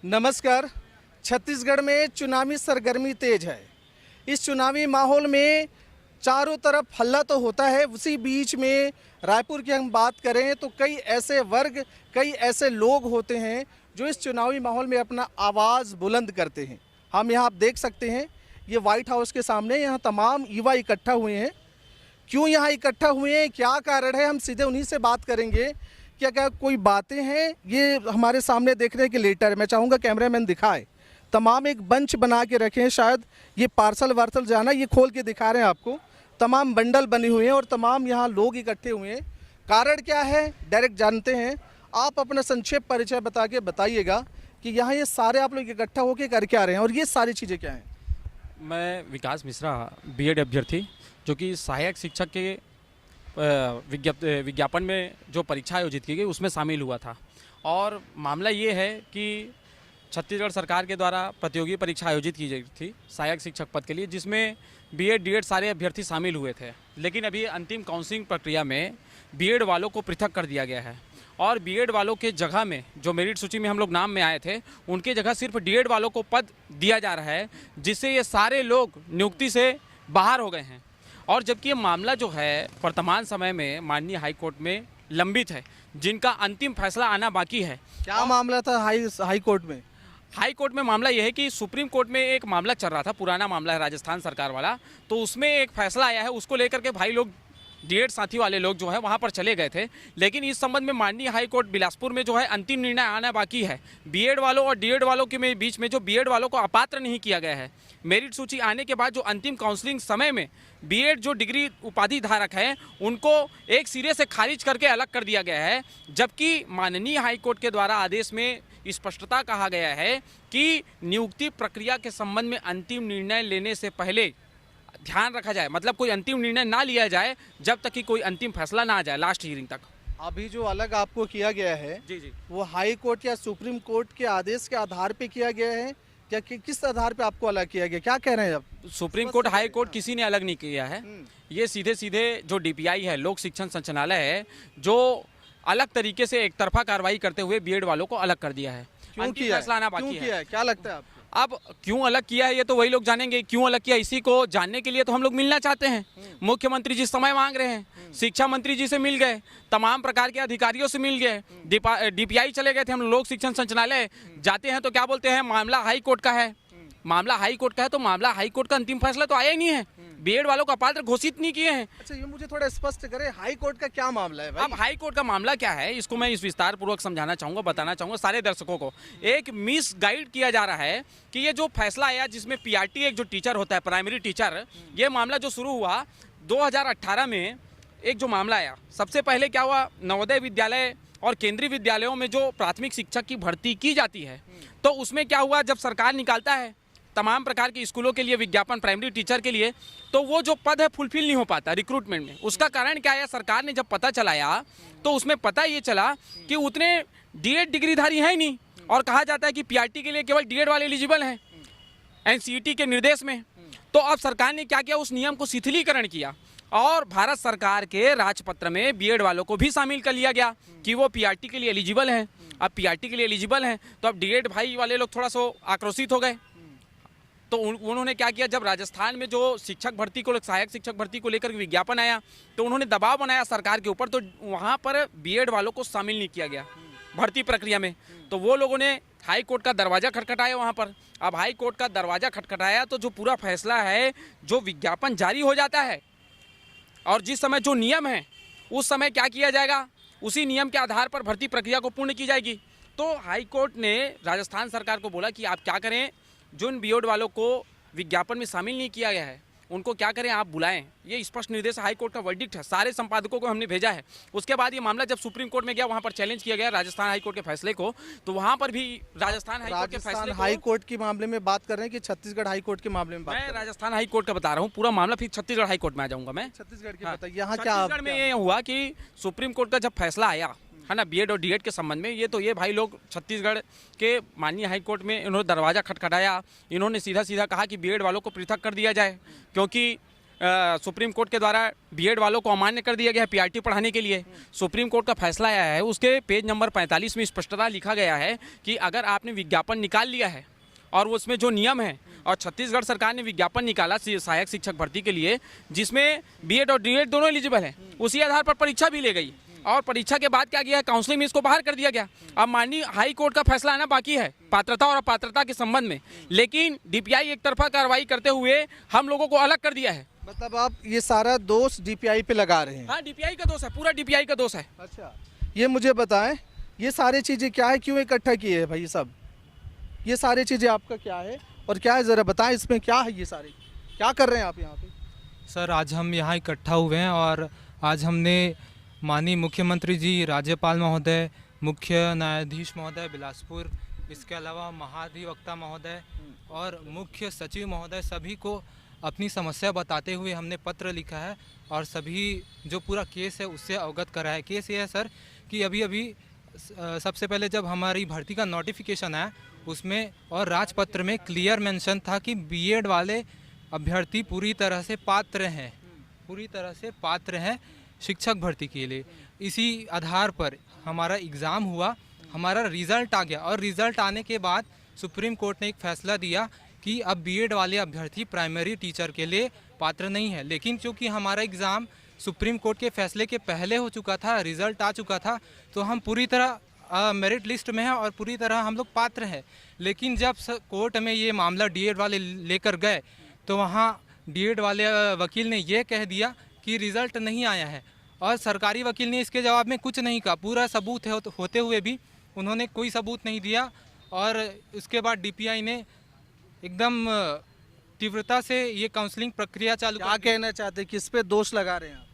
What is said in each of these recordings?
नमस्कार। छत्तीसगढ़ में चुनावी सरगर्मी तेज है। इस चुनावी माहौल में चारों तरफ हल्ला तो होता है, उसी बीच में रायपुर की हम बात करें तो कई ऐसे वर्ग, कई ऐसे लोग होते हैं जो इस चुनावी माहौल में अपना आवाज़ बुलंद करते हैं। हम यहाँ आप देख सकते हैं, ये व्हाइट हाउस के सामने यहाँ तमाम युवा इकट्ठा हुए हैं। क्यों यहाँ इकट्ठा हुए हैं, क्या कारण है, हम सीधे उन्हीं से बात करेंगे। क्या क्या कोई बातें हैं, ये हमारे सामने देखने के लेटर है। मैं चाहूँगा कैमरामैन दिखाए। तमाम एक बंच बना के रखे हैं, शायद ये पार्सल वार्सल जाना, ये खोल के दिखा रहे हैं आपको। तमाम बंडल बने हुए हैं और तमाम यहाँ लोग इकट्ठे हुए हैं। कारण क्या है, डायरेक्ट जानते हैं। आप अपना संक्षेप परिचय बता के बताइएगा कि यहाँ ये सारे आप लोग इकट्ठा होकर कर क्या रहे हैं और ये सारी चीज़ें क्या हैं। मैं विकास मिश्रा, बीएड अभ्यर्थी, जो कि सहायक शिक्षक के विज्ञापन में जो परीक्षा आयोजित की गई उसमें शामिल हुआ था। और मामला ये है कि छत्तीसगढ़ सरकार के द्वारा प्रतियोगी परीक्षा आयोजित की गई थी सहायक शिक्षक पद के लिए, जिसमें बीएड डीएड सारे अभ्यर्थी शामिल हुए थे। लेकिन अभी अंतिम काउंसलिंग प्रक्रिया में बीएड वालों को पृथक कर दिया गया है और बीएड वालों के जगह में, जो मेरिट सूची में हम लोग नाम में आए थे, उनके जगह सिर्फ डीएड वालों को पद दिया जा रहा है, जिससे ये सारे लोग नियुक्ति से बाहर हो गए हैं। और जबकि ये मामला जो है वर्तमान समय में माननीय हाई कोर्ट में लंबित है, जिनका अंतिम फैसला आना बाकी है। क्या मामला था हाई कोर्ट में? हाई कोर्ट में मामला यह है कि सुप्रीम कोर्ट में एक मामला चल रहा था, पुराना मामला है राजस्थान सरकार वाला, तो उसमें एक फैसला आया है। उसको लेकर के भाई लोग, डीएड साथी वाले लोग जो है वहाँ पर चले गए थे। लेकिन इस संबंध में माननीय हाई कोर्ट बिलासपुर में जो है अंतिम निर्णय आना बाकी है। बीएड वालों और डीएड वालों के बीच में जो बीएड वालों को अपात्र नहीं किया गया है, मेरिट सूची आने के बाद जो अंतिम काउंसलिंग समय में बीएड जो डिग्री उपाधि धारक हैं उनको एक सिरे से खारिज करके अलग कर दिया गया है। जबकि माननीय हाई कोर्ट के द्वारा आदेश में स्पष्टता कहा गया है कि नियुक्ति प्रक्रिया के संबंध में अंतिम निर्णय लेने से पहले ध्यान रखा जाए, मतलब कोई अंतिम निर्णय ना लिया जाए जब तक कि कोई अंतिम फैसला ना आ जाए लास्ट हियरिंग तक। अभी जो अलग आपको किया गया है जी, वो हाई कोर्ट या सुप्रीम कोर्ट के आदेश के आधार पे किया गया है या किस आधार पे आपको अलग किया गया, क्या कह रहे हैं आप? सुप्रीम कोर्ट, हाई कोर्ट किसी ने अलग नहीं किया है। ये सीधे सीधे जो डीपीआई है, लोक शिक्षण संचालनालय है, जो अलग तरीके से एक तरफा कार्रवाई करते हुए बीएड वालों को अलग कर दिया है। क्यों किया है? क्या लगता है आपको? अब क्यों अलग किया है ये तो वही लोग जानेंगे। क्यों अलग किया, इसी को जानने के लिए तो हम लोग मिलना चाहते हैं। मुख्यमंत्री जी समय मांग रहे हैं, शिक्षा मंत्री जी से मिल गए, तमाम प्रकार के अधिकारियों से मिल गए, डीपीआई चले गए थे हम लोक शिक्षण संचालनालय। जाते हैं तो क्या बोलते हैं, मामला हाई कोर्ट का है। मामला हाई कोर्ट का है तो मामला हाई कोर्ट का अंतिम फैसला तो आया ही नहीं है, बीएड वालों का अपात्र घोषित नहीं किए हैं। अच्छा, ये मुझे थोड़ा स्पष्ट करें, हाई कोर्ट का क्या मामला है भाई? अब हाई कोर्ट का मामला क्या है, इसको मैं इस विस्तार पूर्वक समझाना चाहूंगा, बताना चाहूंगा सारे दर्शकों को। एक मिस गाइड किया जा रहा है कि ये जो फैसला आया, जिसमें पीआरटी एक जो टीचर होता है, प्राइमरी टीचर, ये मामला जो शुरू हुआ 2018 में, एक जो मामला आया, सबसे पहले क्या हुआ, नवोदय विद्यालय और केंद्रीय विद्यालयों में जो प्राथमिक शिक्षक की भर्ती की जाती है, तो उसमें क्या हुआ, जब सरकार निकालता है तमाम प्रकार के स्कूलों के लिए विज्ञापन प्राइमरी टीचर के लिए, तो वो जो पद है फुलफिल नहीं हो पाता रिक्रूटमेंट में। उसका कारण क्या है, सरकार ने जब पता चलाया तो उसमें पता ये चला कि उतने डीएड डिग्रीधारी हैं ही नहीं, और कहा जाता है कि पीआरटी के लिए केवल डीएड वाले एलिजिबल हैं एनसीईटी के निर्देश में। तो अब सरकार ने क्या किया, उस नियम को शिथिलीकरण किया और भारत सरकार के राजपत्र में बीएड वालों को भी शामिल कर लिया गया कि वो पीआरटी के लिए एलिजिबल हैं। अब पीआरटी के लिए एलिजिबल हैं तो अब डीएड भाई वाले लोग थोड़ा सा आक्रोशित हो गए। तो उन्होंने क्या किया, जब राजस्थान में जो शिक्षक भर्ती को, सहायक शिक्षक भर्ती को लेकर विज्ञापन आया, तो उन्होंने दबाव बनाया सरकार के ऊपर, तो वहाँ पर बीएड वालों को शामिल नहीं किया गया भर्ती प्रक्रिया में। तो वो लोगों ने हाई कोर्ट का दरवाज़ा खटखटाया वहाँ पर। अब हाई कोर्ट का दरवाज़ा खटखटाया तो जो पूरा फैसला है, जो विज्ञापन जारी हो जाता है और जिस समय जो नियम है उस समय क्या किया जाएगा, उसी नियम के आधार पर भर्ती प्रक्रिया को पूर्ण की जाएगी। तो हाई कोर्ट ने राजस्थान सरकार को बोला कि आप क्या करें, जिन बीएड वालों को विज्ञापन में शामिल नहीं किया गया है उनको क्या करें, आप बुलाएं। ये स्पष्ट निर्देश हाई कोर्ट का वर्डिक्ट है, सारे संपादकों को हमने भेजा है। उसके बाद ये मामला जब सुप्रीम कोर्ट में गया, वहां पर चैलेंज किया गया राजस्थान हाई कोर्ट के फैसले को, तो वहां पर भी राजस्थान हाई कोर्ट के मामले में बात कर रहे हैं कि छत्तीसगढ़ हाई कोर्ट के मामले में बात? मैं राजस्थान हाई कोर्ट का बता रहा हूँ पूरा मामला, फिर छत्तीसगढ़ हाई कोर्ट में आ जाऊंगा मैं। छत्तीसगढ़ के बताइए, यहाँ क्या छत्तीसगढ़ में ये हुआ कि सुप्रीम कोर्ट का जब फैसला आया है ना बीएड और डीएड के संबंध में, ये भाई लोग छत्तीसगढ़ के माननीय हाई कोर्ट में इन्होंने दरवाज़ा खटखटाया। इन्होंने सीधा सीधा कहा कि बीएड वालों को पृथक कर दिया जाए, क्योंकि सुप्रीम कोर्ट के द्वारा बीएड वालों को अमान्य कर दिया गया है पीआरटी पढ़ाने के लिए। सुप्रीम कोर्ट का फैसला आया है, उसके पेज नंबर 45 में स्पष्टता लिखा गया है कि अगर आपने विज्ञापन निकाल लिया है और उसमें जो नियम है, और छत्तीसगढ़ सरकार ने विज्ञापन निकाला सहायक शिक्षक भर्ती के लिए जिसमें बीएड और डीएड दोनों एलिजिबल हैं, उसी आधार पर परीक्षा भी ले गई और परीक्षा के बाद क्या किया है, काउंसलिंग में इसको बाहर कर दिया गया। अब माननीय हाई कोर्ट का फैसला आना बाकी है पात्रता और अपात्रता के संबंध में, लेकिन डीपीआई एक तरफा कार्रवाई करते हुए हम लोगों को अलग कर दिया है। मतलब आप ये सारा दोष डीपीआई पे लगा रहे हैं? हाँ, डीपीआई का दोष है, पूरा डीपीआई का दोष है। अच्छा, ये मुझे बताएं, ये सारी चीज़ें क्या है, क्यों इकट्ठा किए हैं भाई सब? ये सारी चीज़ें आपका क्या है और क्या है, ज़रा बताएं इसमें क्या है, ये सारे क्या कर रहे हैं आप यहाँ पे? सर, आज हम यहाँ इकट्ठा हुए हैं और आज हमने माननीय मुख्यमंत्री जी, राज्यपाल महोदय, मुख्य न्यायाधीश महोदय बिलासपुर, इसके अलावा महाधिवक्ता महोदय और मुख्य सचिव महोदय सभी को अपनी समस्या बताते हुए हमने पत्र लिखा है और सभी जो पूरा केस है उससे अवगत करा है। केस ये है सर कि अभी सबसे पहले जब हमारी भर्ती का नोटिफिकेशन आया उसमें और राजपत्र में क्लियर मेंशन था कि बीएड वाले अभ्यर्थी पूरी तरह से पात्र हैं शिक्षक भर्ती के लिए। इसी आधार पर हमारा एग्ज़ाम हुआ, हमारा रिज़ल्ट आ गया और रिज़ल्ट आने के बाद सुप्रीम कोर्ट ने एक फ़ैसला दिया कि अब बीएड वाले अभ्यर्थी प्राइमरी टीचर के लिए पात्र नहीं है। लेकिन चूँकि हमारा एग्ज़ाम सुप्रीम कोर्ट के फैसले के पहले हो चुका था, रिज़ल्ट आ चुका था, तो हम पूरी तरह मेरिट लिस्ट में है और पूरी तरह हम लोग पात्र हैं। लेकिन जब कोर्ट में ये मामला डीएड वाले लेकर गए तो वहाँ डीएड वाले वकील ने ये कह दिया कि रिज़ल्ट नहीं आया है और सरकारी वकील ने इसके जवाब में कुछ नहीं कहा। पूरा सबूत होते हुए भी उन्होंने कोई सबूत नहीं दिया और उसके बाद डीपीआई ने एकदम तीव्रता से ये काउंसलिंग प्रक्रिया चालू। क्या कहना चाहते हैं, किस पे दोष लगा रहे हैं आप?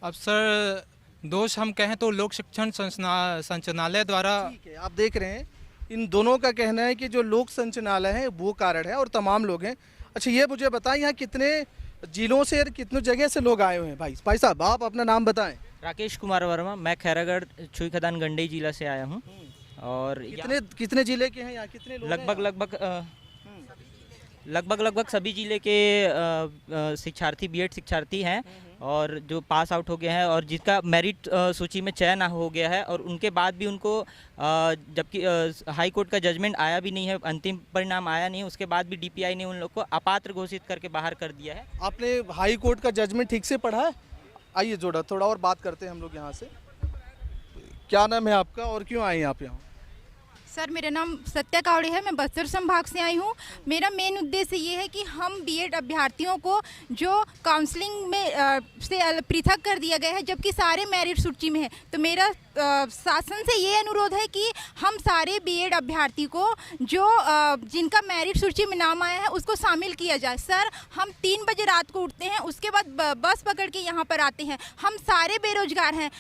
अब सर, दोष हम कहें तो लोक शिक्षण संचालनालय द्वारा। ठीक है, आप देख रहे हैं इन दोनों का कहना है कि जो लोक संचालनालय है वो कारण है और तमाम लोग हैं। अच्छा, ये मुझे बताएं यहाँ कितने जिलों से और कितने जगह से लोग आए हुए हैं? भाई साहब, आप अपना नाम बताएं। राकेश कुमार वर्मा, मैं खैरागढ़ छुई खदान गंडई जिला से आया हूँ। और कितने जिले के हैं यहाँ, कितने लोग हैं? लगभग सभी जिले के शिक्षार्थी बीएड शिक्षार्थी हैं और जो पास आउट हो गए हैं और जिसका मेरिट सूची में चयन हो गया है और उनके बाद भी उनको जबकि हाई कोर्ट का जजमेंट आया भी नहीं है, अंतिम परिणाम आया नहीं है, उसके बाद भी डीपीआई ने उन लोग को अपात्र घोषित करके बाहर कर दिया है। आपने हाई कोर्ट का जजमेंट ठीक से पढ़ा है? आइए जोड़ा थोड़ा और बात करते हैं हम लोग यहाँ से। क्या नाम है आपका और क्यों आए हैं आप यहाँ? सर, मेरा नाम सत्या कावड़े है, मैं बस्तर संभाग से आई हूँ। मेरा मेन उद्देश्य ये है कि हम बीएड अभ्यर्थियों को जो काउंसलिंग में से पृथक कर दिया गया है जबकि सारे मेरिट सूची में है, तो मेरा शासन से ये अनुरोध है कि हम सारे बीएड अभ्यर्थी को जो जिनका मेरिट सूची में नाम आया है उसको शामिल किया जाए। सर, हम 3 बजे रात को उठते हैं, उसके बाद बस पकड़ के यहाँ पर आते हैं। हम सारे बेरोजगार हैं।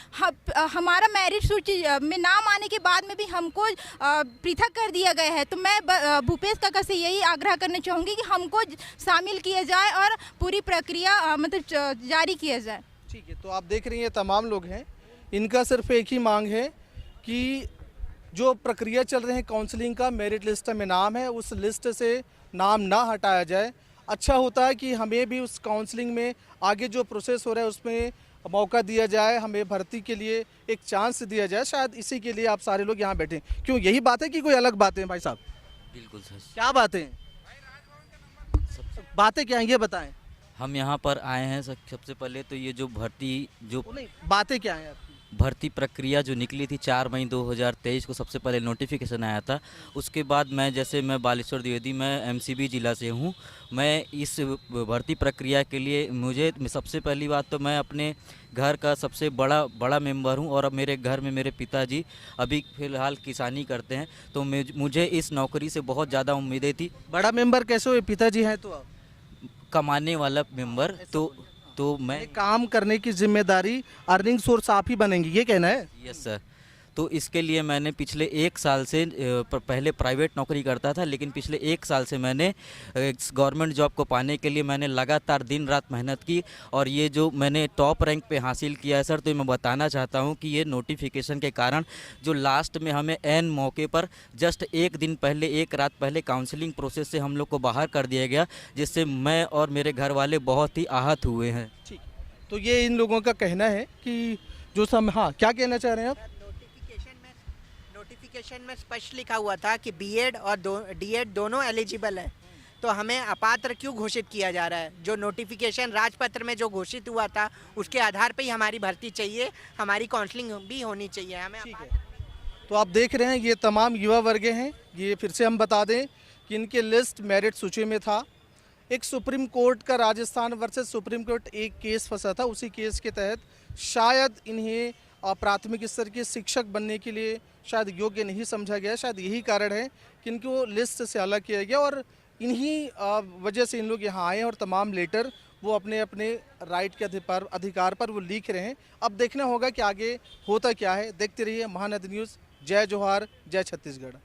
हमारा मेरिट सूची में नाम आने के बाद में भी हमको पृथक कर दिया गया है। तो मैं भूपेश काका से यही आग्रह करना चाहूँगी कि हमको शामिल किया जाए और पूरी प्रक्रिया मतलब जारी किया जाए। ठीक है, तो आप देख रही हैं तमाम लोग हैं, इनका सिर्फ एक ही मांग है कि जो प्रक्रिया चल रही है काउंसलिंग का, मेरिट लिस्ट में नाम है, उस लिस्ट से नाम ना हटाया जाए। अच्छा होता है कि हमें भी उस काउंसलिंग में आगे जो प्रोसेस हो रहा है उसमें मौका दिया जाए, हमें भर्ती के लिए एक चांस दिया जाए। शायद इसी के लिए आप सारे लोग यहाँ बैठे। क्यों, यही बात है कि कोई अलग बातें हैं भाई साहब? बिल्कुल सर। क्या बातें हैं? बातें क्या हैं ये बताएं। हम यहाँ पर आए हैं सबसे पहले तो ये जो भर्ती बातें क्या हैं आपकी? भर्ती प्रक्रिया जो निकली थी 4 मई 2023 को सबसे पहले नोटिफिकेशन आया था। उसके बाद मैं बालेश्वर द्विवेदी, मैं एमसीबी ज़िला से हूँ। मैं इस भर्ती प्रक्रिया के लिए मुझे सबसे पहली बात तो मैं अपने घर का सबसे बड़ा मेंबर हूँ और अब मेरे घर में मेरे पिताजी अभी फ़िलहाल किसानी करते हैं, तो मुझे इस नौकरी से बहुत ज़्यादा उम्मीदें थी। बड़ा मेंबर कैसे हुए? पिताजी हैं तो आप कमाने वाला मेंबर, तो मैं काम करने की जिम्मेदारी, अर्निंग सोर्स आप ही बनेंगी, ये कहना है? Yes sir. तो इसके लिए मैंने पिछले 1 साल से पहले प्राइवेट नौकरी करता था, लेकिन पिछले 1 साल से मैंने गवर्नमेंट जॉब को पाने के लिए मैंने लगातार दिन रात मेहनत की और ये जो मैंने टॉप रैंक पे हासिल किया है सर, तो मैं बताना चाहता हूँ कि ये नोटिफिकेशन के कारण जो लास्ट में हमें एन मौके पर जस्ट 1 दिन पहले, 1 रात पहले काउंसलिंग प्रोसेस से हम लोग को बाहर कर दिया गया, जिससे मैं और मेरे घर वाले बहुत ही आहत हुए हैं। ठीक, तो ये इन लोगों का कहना है कि जो हाँ, क्या कहना चाह रहे हैं आप? नोटिफिकेशन में स्पष्ट लिखा हुआ था कि बीएड और डीएड दोनों एलिजिबल है, तो हमें अपात्र क्यों घोषित किया जा रहा है? जो नोटिफिकेशन राजपत्र में जो घोषित हुआ था उसके आधार पे ही हमारी भर्ती चाहिए, हमारी काउंसलिंग भी होनी चाहिए। हमें ठीक है, तो आप देख रहे हैं ये तमाम युवा वर्ग हैं। ये फिर से हम बता दें कि इनके लिस्ट मेरिट सूची में था। एक सुप्रीम कोर्ट का राजस्थान वर्सेस सुप्रीम कोर्ट एक केस फंसा था, उसी केस के तहत शायद इन्हें प्राथमिक स्तर के शिक्षक बनने के लिए शायद योग्य नहीं समझा गया। शायद यही कारण है कि इनको लिस्ट से अलग किया गया और इन्हीं वजह से इन लोग यहाँ आए और तमाम लेटर वो अपने अपने राइट के अधिकार पर वो लिख रहे हैं। अब देखना होगा कि आगे होता क्या है। देखते रहिए महानदी न्यूज़। जय जोहार, जय छत्तीसगढ़।